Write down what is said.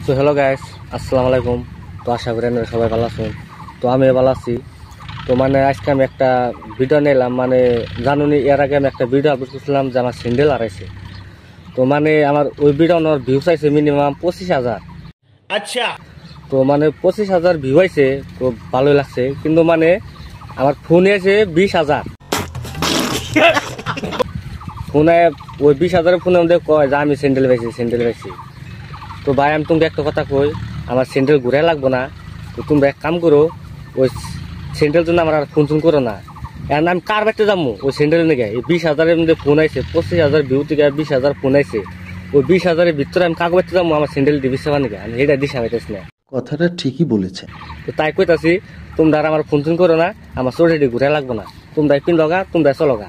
তো hello guys, আসসালামু আলাইকুম। তো আশা করি আপনারা সবাই ভালো আছেন। তো আমি ভালো আছি। তো আজকে আমি একটা ভিডিও নিলাম, জানুনি এর আগে আমি একটা ভিডিও আপলোড করছিলাম যে আমার স্যান্ডেল হারাইছে। তো আমার ওই ভিডিও ভিউজ আইছে মিনিমাম 25,000। আচ্ছা। তো 25,000 ভিউ আইছে, তো ভালোই লাগছে। কিন্তু আমার ফোনে আছে 20,000 ফোনে। ওই 20,000 ফোনের মধ্যে কয় যে আমি স্যান্ডেল পাইছি। তো ভাই, আমি তোমাকে একটা কথা কই, আমার স্যান্ডেল ঘুরে লাগবো না। তো তোমরা এক কাম করো, ওই স্যান্ডেল জন্য আমার আর ফোন করো না। এখন আমি কার বাড়িতে যাবো ওই স্যান্ডেল নিয়ে? এই 20,000-এর মধ্যে ফোন আইছে, 25,000 ভিউ থেকে 20,000 ফোন আইছে। ওই 20,000-এর ভিতরে আমি কাকে বাড়িতে যাবো আমার স্যান্ডেল দিবি সেবা নাকি? আমি এটা দিশা পাইতেছি না। কথাটা ঠিকই বলেছেন। তো তাই কইতাছি, তোমরা আর আমার ফোন করো না, আমার চোরেটি ঘুরে লাগবো না। তোমরা পিন লগা, তোমরা চলগা।